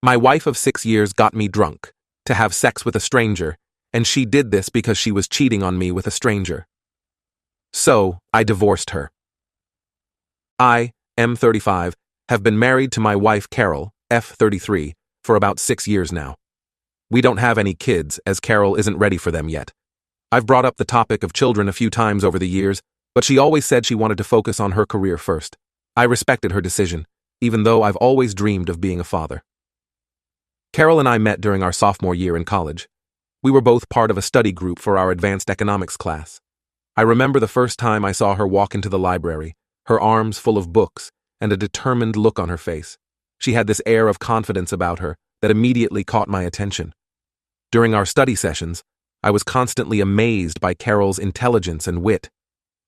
My wife of 6 years got me drunk to have sex with a stranger, and she did this because she was cheating on me with a stranger. So, I divorced her. I, M35, have been married to my wife Carol, F33, for about 6 years now. We don't have any kids, as Carol isn't ready for them yet. I've brought up the topic of children a few times over the years, but she always said she wanted to focus on her career first. I respected her decision, even though I've always dreamed of being a father. Carol and I met during our sophomore year in college. We were both part of a study group for our advanced economics class. I remember the first time I saw her walk into the library, her arms full of books, and a determined look on her face. She had this air of confidence about her that immediately caught my attention. During our study sessions, I was constantly amazed by Carol's intelligence and wit.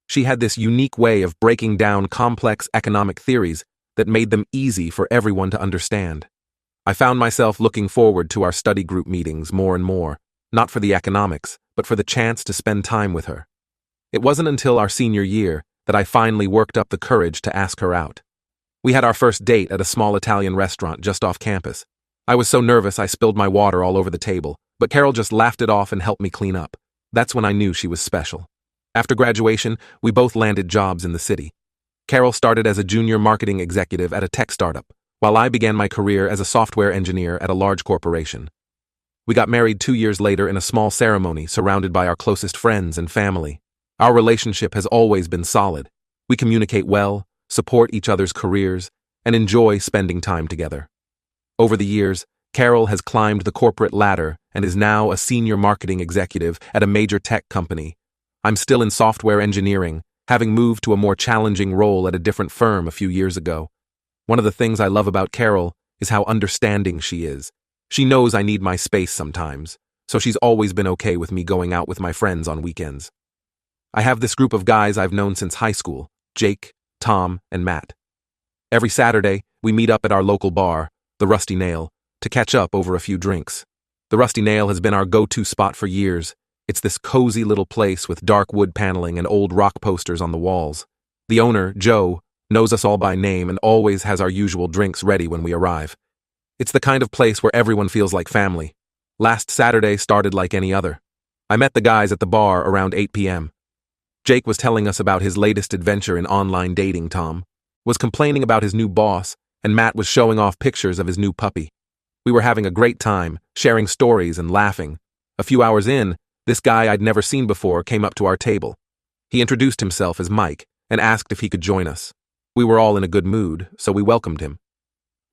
She had this unique way of breaking down complex economic theories that made them easy for everyone to understand. I found myself looking forward to our study group meetings more and more, not for the economics, but for the chance to spend time with her. It wasn't until our senior year that I finally worked up the courage to ask her out. We had our first date at a small Italian restaurant just off campus. I was so nervous I spilled my water all over the table, but Carol just laughed it off and helped me clean up. That's when I knew she was special. After graduation, we both landed jobs in the city. Carol started as a junior marketing executive at a tech startup, while I began my career as a software engineer at a large corporation. We got married 2 years later in a small ceremony surrounded by our closest friends and family. Our relationship has always been solid. We communicate well, support each other's careers, and enjoy spending time together. Over the years, Carol has climbed the corporate ladder and is now a senior marketing executive at a major tech company. I'm still in software engineering, having moved to a more challenging role at a different firm a few years ago. One of the things I love about Carol is how understanding she is. She knows I need my space sometimes, so she's always been okay with me going out with my friends on weekends. I have this group of guys I've known since high school, Jake, Tom, and Matt. Every Saturday, we meet up at our local bar, the Rusty Nail, to catch up over a few drinks. The Rusty Nail has been our go-to spot for years. It's this cozy little place with dark wood paneling and old rock posters on the walls. The owner, Joe, knows us all by name and always has our usual drinks ready when we arrive. It's the kind of place where everyone feels like family. Last Saturday started like any other. I met the guys at the bar around 8 p.m. Jake was telling us about his latest adventure in online dating. Tom was complaining about his new boss, and Matt was showing off pictures of his new puppy. We were having a great time, sharing stories and laughing. A few hours in, this guy I'd never seen before came up to our table. He introduced himself as Mike and asked if he could join us. We were all in a good mood, so we welcomed him.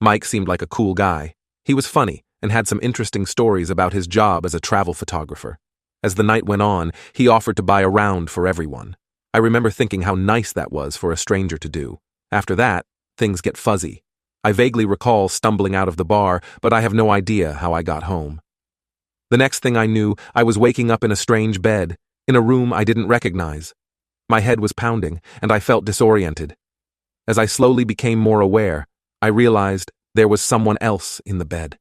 Mike seemed like a cool guy. He was funny and had some interesting stories about his job as a travel photographer. As the night went on, he offered to buy a round for everyone. I remember thinking how nice that was for a stranger to do. After that, things get fuzzy. I vaguely recall stumbling out of the bar, but I have no idea how I got home. The next thing I knew, I was waking up in a strange bed, in a room I didn't recognize. My head was pounding, and I felt disoriented. As I slowly became more aware, I realized there was someone else in the bed.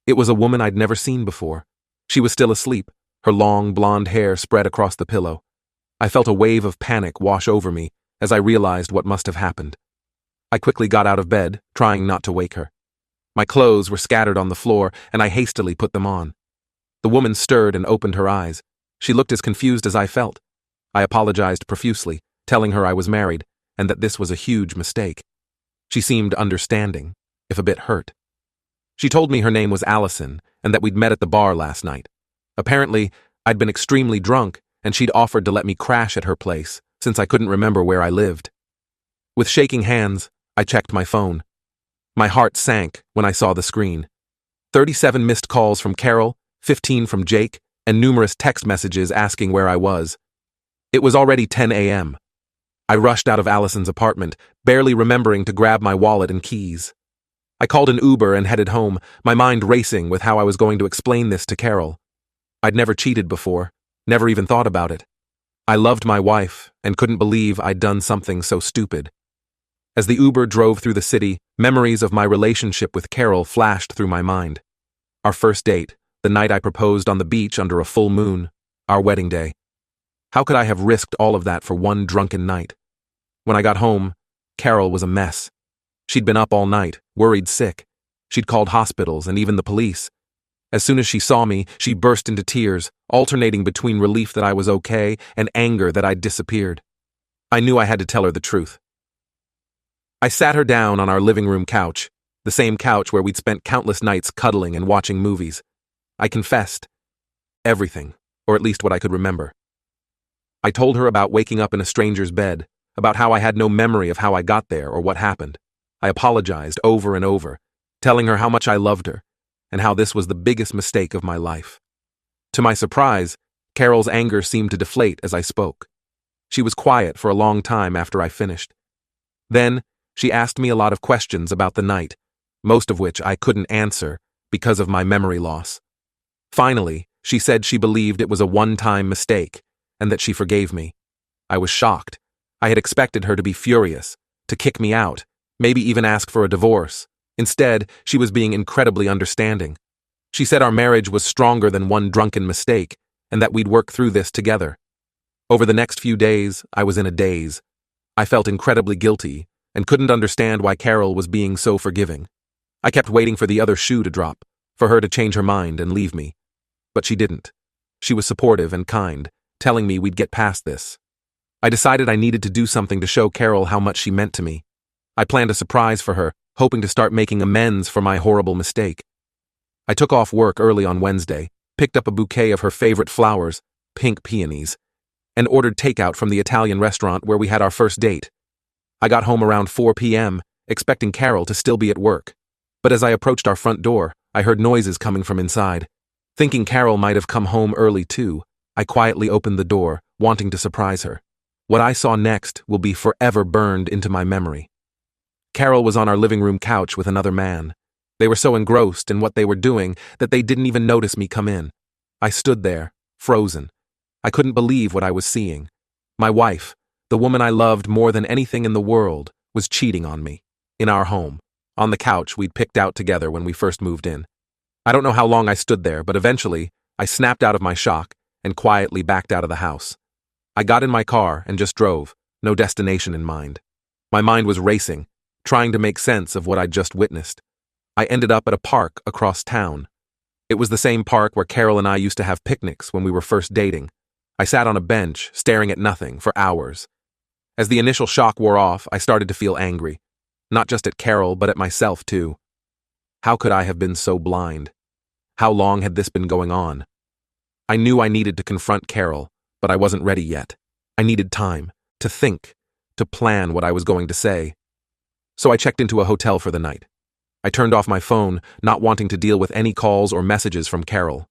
It was a woman I'd never seen before. She was still asleep, her long blonde hair spread across the pillow. I felt a wave of panic wash over me as I realized what must have happened. I quickly got out of bed, trying not to wake her. My clothes were scattered on the floor, and I hastily put them on. The woman stirred and opened her eyes. She looked as confused as I felt. I apologized profusely, telling her I was married, and that this was a huge mistake. She seemed understanding, if a bit hurt. She told me her name was Allison, and that we'd met at the bar last night. Apparently, I'd been extremely drunk, and she'd offered to let me crash at her place, since I couldn't remember where I lived. With shaking hands, I checked my phone. My heart sank when I saw the screen. 37 missed calls from Carol, 15 from Jake, and numerous text messages asking where I was. It was already 10 a.m. I rushed out of Allison's apartment, barely remembering to grab my wallet and keys. I called an Uber and headed home, my mind racing with how I was going to explain this to Carol. I'd never cheated before, never even thought about it. I loved my wife and couldn't believe I'd done something so stupid. As the Uber drove through the city, memories of my relationship with Carol flashed through my mind. Our first date, the night I proposed on the beach under a full moon, our wedding day. How could I have risked all of that for one drunken night? When I got home, Carol was a mess. She'd been up all night, worried sick. She'd called hospitals and even the police. As soon as she saw me, she burst into tears, alternating between relief that I was okay and anger that I'd disappeared. I knew I had to tell her the truth. I sat her down on our living room couch, the same couch where we'd spent countless nights cuddling and watching movies. I confessed. Everything, or at least what I could remember. I told her about waking up in a stranger's bed, about how I had no memory of how I got there or what happened. I apologized over and over, telling her how much I loved her, and how this was the biggest mistake of my life. To my surprise, Carol's anger seemed to deflate as I spoke. She was quiet for a long time after I finished. Then, she asked me a lot of questions about the night, most of which I couldn't answer because of my memory loss. Finally, she said she believed it was a one-time mistake and that she forgave me. I was shocked. I had expected her to be furious, to kick me out, maybe even ask for a divorce. Instead, she was being incredibly understanding. She said our marriage was stronger than one drunken mistake and that we'd work through this together. Over the next few days, I was in a daze. I felt incredibly guilty and couldn't understand why Carol was being so forgiving. I kept waiting for the other shoe to drop, for her to change her mind and leave me. But she didn't. She was supportive and kind, telling me we'd get past this. I decided I needed to do something to show Carol how much she meant to me. I planned a surprise for her, hoping to start making amends for my horrible mistake. I took off work early on Wednesday, picked up a bouquet of her favorite flowers, pink peonies, and ordered takeout from the Italian restaurant where we had our first date. I got home around 4 p.m., expecting Carol to still be at work. But as I approached our front door, I heard noises coming from inside. Thinking Carol might have come home early too, I quietly opened the door, wanting to surprise her. What I saw next will be forever burned into my memory. Carol was on our living room couch with another man. They were so engrossed in what they were doing that they didn't even notice me come in. I stood there, frozen. I couldn't believe what I was seeing. My wife, the woman I loved more than anything in the world, was cheating on me. In our home, on the couch we'd picked out together when we first moved in. I don't know how long I stood there, but eventually, I snapped out of my shock and quietly backed out of the house. I got in my car and just drove, no destination in mind. My mind was racing, trying to make sense of what I'd just witnessed. I ended up at a park across town. It was the same park where Carol and I used to have picnics when we were first dating. I sat on a bench, staring at nothing, for hours. As the initial shock wore off, I started to feel angry. Not just at Carol, but at myself, too. How could I have been so blind? How long had this been going on? I knew I needed to confront Carol, but I wasn't ready yet. I needed time, to think, to plan what I was going to say. So I checked into a hotel for the night. I turned off my phone, not wanting to deal with any calls or messages from Carol.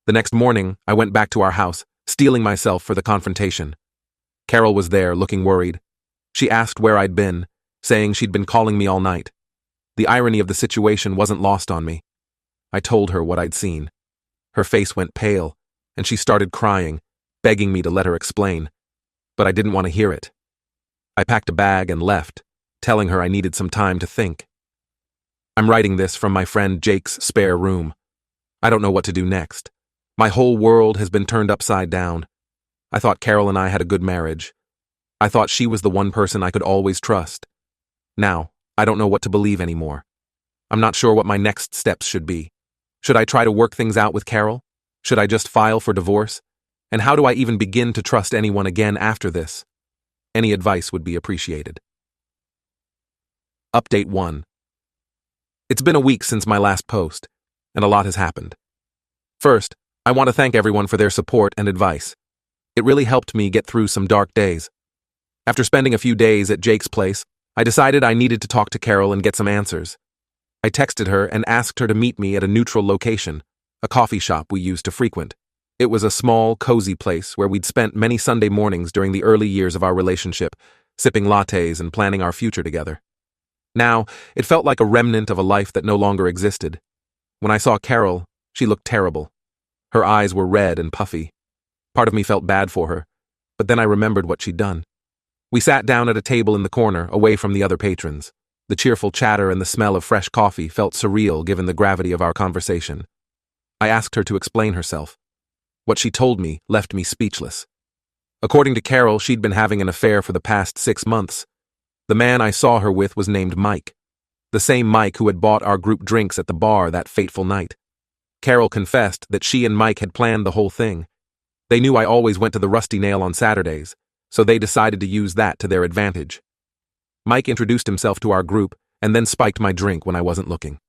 The next morning, I went back to our house, steeling myself for the confrontation. Carol was there, looking worried. She asked where I'd been, saying she'd been calling me all night. The irony of the situation wasn't lost on me. I told her what I'd seen. Her face went pale, and she started crying, begging me to let her explain. But I didn't want to hear it. I packed a bag and left, telling her I needed some time to think. I'm writing this from my friend Jake's spare room. I don't know what to do next. My whole world has been turned upside down. I thought Carol and I had a good marriage. I thought she was the one person I could always trust. Now, I don't know what to believe anymore. I'm not sure what my next steps should be. Should I try to work things out with Carol? Should I just file for divorce? And how do I even begin to trust anyone again after this? Any advice would be appreciated. Update 1. It's been a week since my last post, and a lot has happened. First, I want to thank everyone for their support and advice. It really helped me get through some dark days. After spending a few days at Jake's place, I decided I needed to talk to Carol and get some answers. I texted her and asked her to meet me at a neutral location, a coffee shop we used to frequent. It was a small, cozy place where we'd spent many Sunday mornings during the early years of our relationship, sipping lattes and planning our future together. Now, it felt like a remnant of a life that no longer existed. When I saw Carol, she looked terrible. Her eyes were red and puffy. Part of me felt bad for her, but then I remembered what she'd done. We sat down at a table in the corner, away from the other patrons. The cheerful chatter and the smell of fresh coffee felt surreal given the gravity of our conversation. I asked her to explain herself. What she told me left me speechless. According to Carol, she'd been having an affair for the past 6 months. The man I saw her with was named Mike. the same Mike who had bought our group drinks at the bar that fateful night. Carol confessed that she and Mike had planned the whole thing. They knew I always went to the Rusty Nail on Saturdays, so they decided to use that to their advantage. Mike introduced himself to our group and then spiked my drink when I wasn't looking.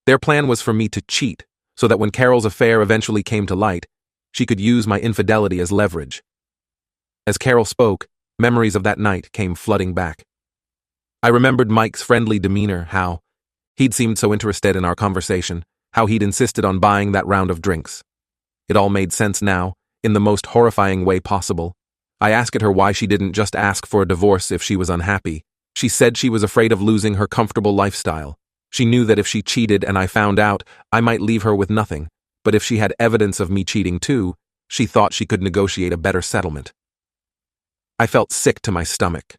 Their plan was for me to cheat, so that when Carol's affair eventually came to light, she could use my infidelity as leverage. As Carol spoke, memories of that night came flooding back. I remembered Mike's friendly demeanor, how he'd seemed so interested in our conversation, how he'd insisted on buying that round of drinks. It all made sense now, in the most horrifying way possible. I asked her why she didn't just ask for a divorce if she was unhappy. She said she was afraid of losing her comfortable lifestyle. She knew that if she cheated and I found out, I might leave her with nothing, but if she had evidence of me cheating too, she thought she could negotiate a better settlement. I felt sick to my stomach.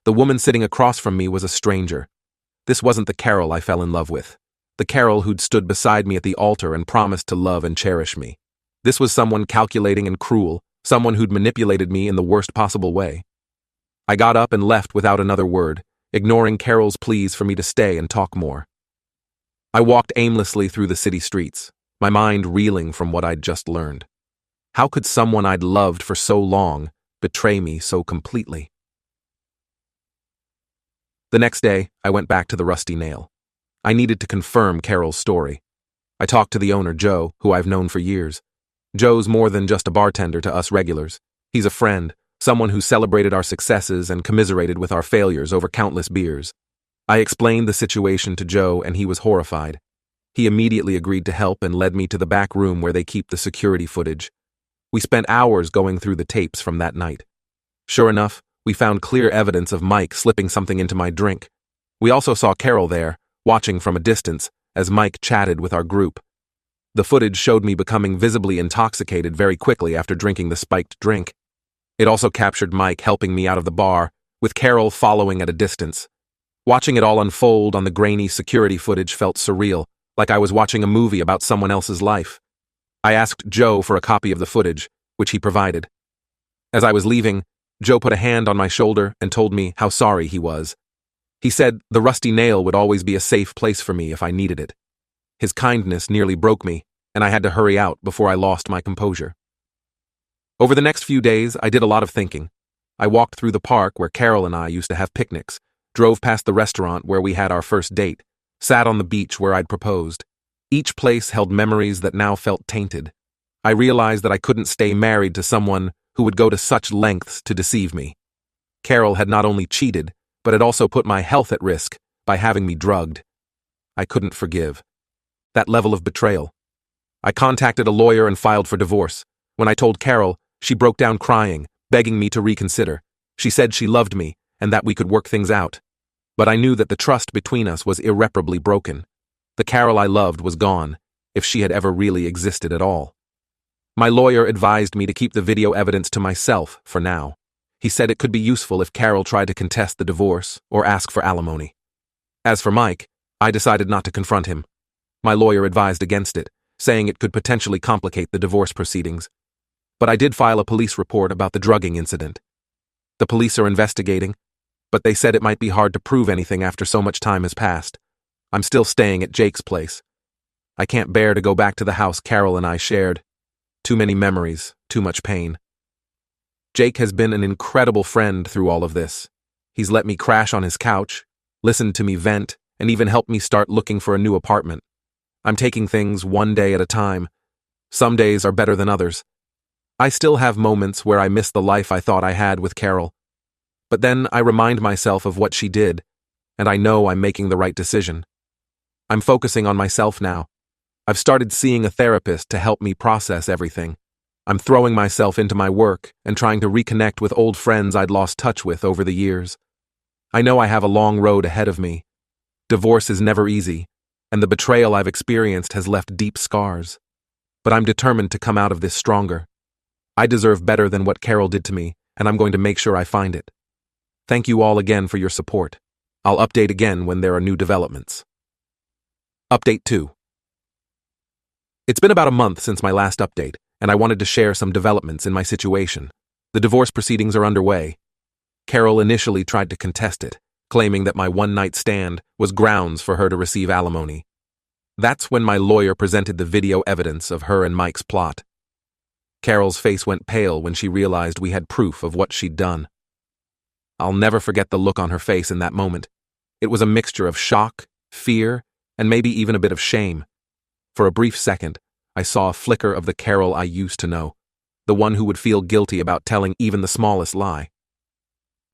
The woman sitting across from me was a stranger. This wasn't the Carol I fell in love with, the Carol who'd stood beside me at the altar and promised to love and cherish me. This was someone calculating and cruel, someone who'd manipulated me in the worst possible way. I got up and left without another word, ignoring Carol's pleas for me to stay and talk more. I walked aimlessly through the city streets, my mind reeling from what I'd just learned. How could someone I'd loved for so long betray me so completely? The next day, I went back to the Rusty Nail. I needed to confirm Carol's story. I talked to the owner, Joe, who I've known for years. Joe's more than just a bartender to us regulars. He's a friend, someone who celebrated our successes and commiserated with our failures over countless beers. I explained the situation to Joe and he was horrified. He immediately agreed to help and led me to the back room where they keep the security footage. We spent hours going through the tapes from that night. Sure enough, we found clear evidence of Mike slipping something into my drink. We also saw Carol there, watching from a distance, as Mike chatted with our group. The footage showed me becoming visibly intoxicated very quickly after drinking the spiked drink. It also captured Mike helping me out of the bar, with Carol following at a distance. Watching it all unfold on the grainy security footage felt surreal, like I was watching a movie about someone else's life. I asked Joe for a copy of the footage, which he provided. As I was leaving, Joe put a hand on my shoulder and told me how sorry he was. He said the Rusty Nail would always be a safe place for me if I needed it. His kindness nearly broke me, and I had to hurry out before I lost my composure. Over the next few days, I did a lot of thinking. I walked through the park where Carol and I used to have picnics, drove past the restaurant where we had our first date, sat on the beach where I'd proposed. Each place held memories that now felt tainted. I realized that I couldn't stay married to someone who would go to such lengths to deceive me. Carol had not only cheated, but had also put my health at risk by having me drugged. I couldn't forgive. That level of betrayal. I contacted a lawyer and filed for divorce. When I told Carol, she broke down crying, begging me to reconsider. She said she loved me and that we could work things out. But I knew that the trust between us was irreparably broken. The Carol I loved was gone, if she had ever really existed at all. My lawyer advised me to keep the video evidence to myself for now. He said it could be useful if Carol tried to contest the divorce or ask for alimony. As for Mike, I decided not to confront him. My lawyer advised against it, saying it could potentially complicate the divorce proceedings. But I did file a police report about the drugging incident. The police are investigating, but they said it might be hard to prove anything after so much time has passed. I'm still staying at Jake's place. I can't bear to go back to the house Carol and I shared. Too many memories, too much pain. Jake has been an incredible friend through all of this. He's let me crash on his couch, listened to me vent, and even helped me start looking for a new apartment. I'm taking things one day at a time. Some days are better than others. I still have moments where I miss the life I thought I had with Carol. But then I remind myself of what she did, and I know I'm making the right decision. I'm focusing on myself now. I've started seeing a therapist to help me process everything. I'm throwing myself into my work and trying to reconnect with old friends I'd lost touch with over the years. I know I have a long road ahead of me. Divorce is never easy, and the betrayal I've experienced has left deep scars. But I'm determined to come out of this stronger. I deserve better than what Carol did to me, and I'm going to make sure I find it. Thank you all again for your support. I'll update again when there are new developments. Update 2. It's been about a month since my last update, and I wanted to share some developments in my situation. The divorce proceedings are underway. Carol initially tried to contest it, claiming that my one-night stand was grounds for her to receive alimony. That's when my lawyer presented the video evidence of her and Mike's plot. Carol's face went pale when she realized we had proof of what she'd done. I'll never forget the look on her face in that moment. It was a mixture of shock, fear, and maybe even a bit of shame. For a brief second, I saw a flicker of the Carol I used to know, the one who would feel guilty about telling even the smallest lie.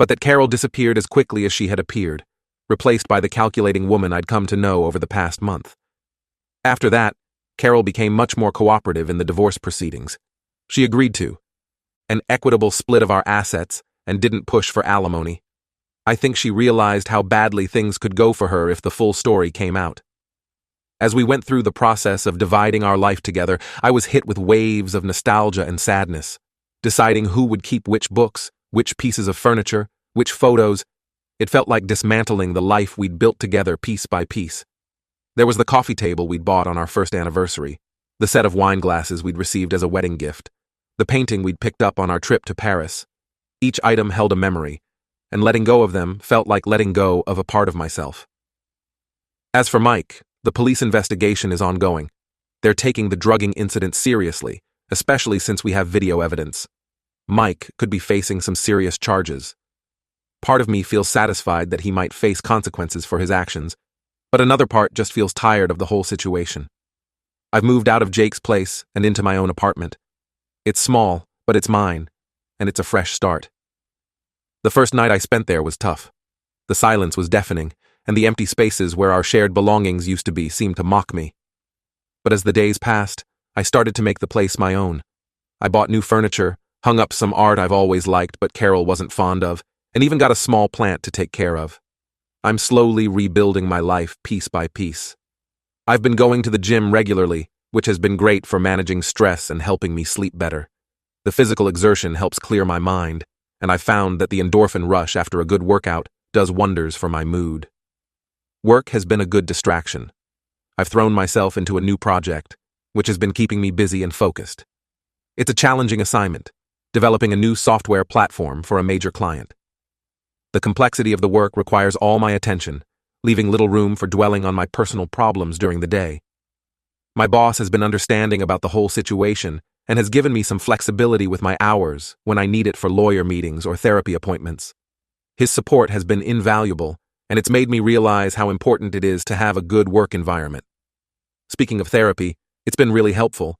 But that Carol disappeared as quickly as she had appeared, replaced by the calculating woman I'd come to know over the past month. After that, Carol became much more cooperative in the divorce proceedings. She agreed to an equitable split of our assets and didn't push for alimony. I think she realized how badly things could go for her if the full story came out. As we went through the process of dividing our life together, I was hit with waves of nostalgia and sadness, deciding who would keep which books, which pieces of furniture, which photos. It felt like dismantling the life we'd built together piece by piece. There was the coffee table we'd bought on our first anniversary, the set of wine glasses we'd received as a wedding gift, the painting we'd picked up on our trip to Paris. Each item held a memory, and letting go of them felt like letting go of a part of myself. As for Mike, the police investigation is ongoing. They're taking the drugging incident seriously, especially since we have video evidence. Mike could be facing some serious charges. Part of me feels satisfied that he might face consequences for his actions, but another part just feels tired of the whole situation. I've moved out of Jake's place and into my own apartment. It's small, but it's mine, and it's a fresh start. The first night I spent there was tough. The silence was deafening, and the empty spaces where our shared belongings used to be seemed to mock me. But as the days passed, I started to make the place my own. I bought new furniture, hung up some art I've always liked but Carol wasn't fond of, and even got a small plant to take care of. I'm slowly rebuilding my life piece by piece. I've been going to the gym regularly, which has been great for managing stress and helping me sleep better. The physical exertion helps clear my mind, and I've found that the endorphin rush after a good workout does wonders for my mood. Work has been a good distraction. I've thrown myself into a new project, which has been keeping me busy and focused. It's a challenging assignment, developing a new software platform for a major client. The complexity of the work requires all my attention, leaving little room for dwelling on my personal problems during the day. My boss has been understanding about the whole situation and has given me some flexibility with my hours when I need it for lawyer meetings or therapy appointments. His support has been invaluable, and it's made me realize how important it is to have a good work environment. Speaking of therapy, it's been really helpful.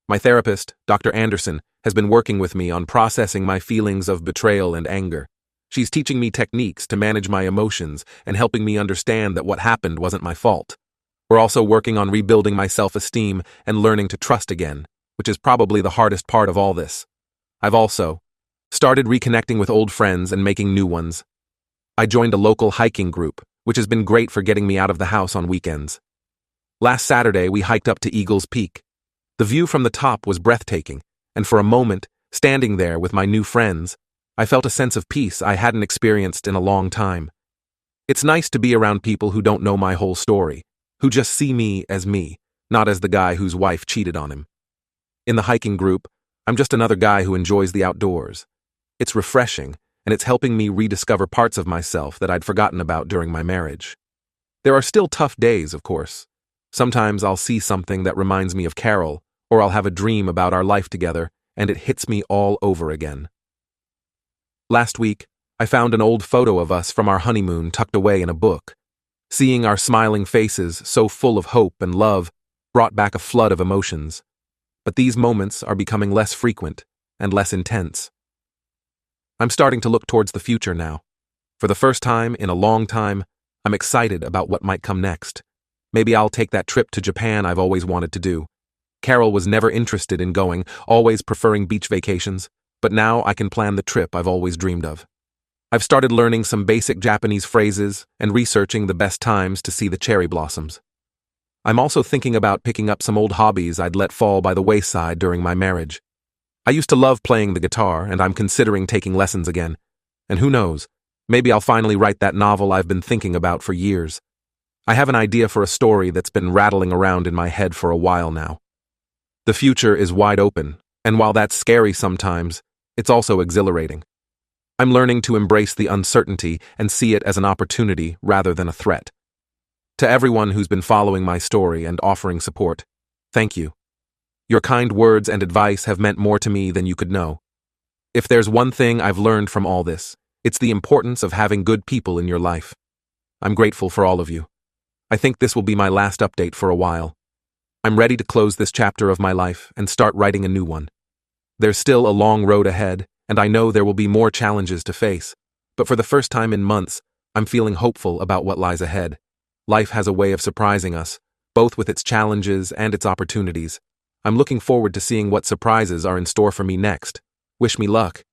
My therapist, Dr. Anderson, has been working with me on processing my feelings of betrayal and anger. She's teaching me techniques to manage my emotions and helping me understand that what happened wasn't my fault. We're also working on rebuilding my self-esteem and learning to trust again, which is probably the hardest part of all this. I've also started reconnecting with old friends and making new ones. I joined a local hiking group, which has been great for getting me out of the house on weekends. Last Saturday, we hiked up to Eagle's Peak. The view from the top was breathtaking, and for a moment, standing there with my new friends, I felt a sense of peace I hadn't experienced in a long time. It's nice to be around people who don't know my whole story, who just see me, not as the guy whose wife cheated on him. In the hiking group, I'm just another guy who enjoys the outdoors. It's refreshing, and it's helping me rediscover parts of myself that I'd forgotten about during my marriage. There are still tough days, of course. Sometimes I'll see something that reminds me of Carol, or I'll have a dream about our life together, and it hits me all over again. Last week, I found an old photo of us from our honeymoon tucked away in a book. Seeing our smiling faces, so full of hope and love, brought back a flood of emotions. But these moments are becoming less frequent and less intense. I'm starting to look towards the future now. For the first time in a long time, I'm excited about what might come next. Maybe I'll take that trip to Japan I've always wanted to do. Carol was never interested in going, always preferring beach vacations, but now I can plan the trip I've always dreamed of. I've started learning some basic Japanese phrases and researching the best times to see the cherry blossoms. I'm also thinking about picking up some old hobbies I'd let fall by the wayside during my marriage. I used to love playing the guitar, and I'm considering taking lessons again. And who knows, maybe I'll finally write that novel I've been thinking about for years. I have an idea for a story that's been rattling around in my head for a while now. The future is wide open, and while that's scary sometimes, it's also exhilarating. I'm learning to embrace the uncertainty and see it as an opportunity rather than a threat. To everyone who's been following my story and offering support, thank you. Your kind words and advice have meant more to me than you could know. If there's one thing I've learned from all this, it's the importance of having good people in your life. I'm grateful for all of you. I think this will be my last update for a while. I'm ready to close this chapter of my life and start writing a new one. There's still a long road ahead, and I know there will be more challenges to face. But for the first time in months, I'm feeling hopeful about what lies ahead. Life has a way of surprising us, both with its challenges and its opportunities. I'm looking forward to seeing what surprises are in store for me next. Wish me luck.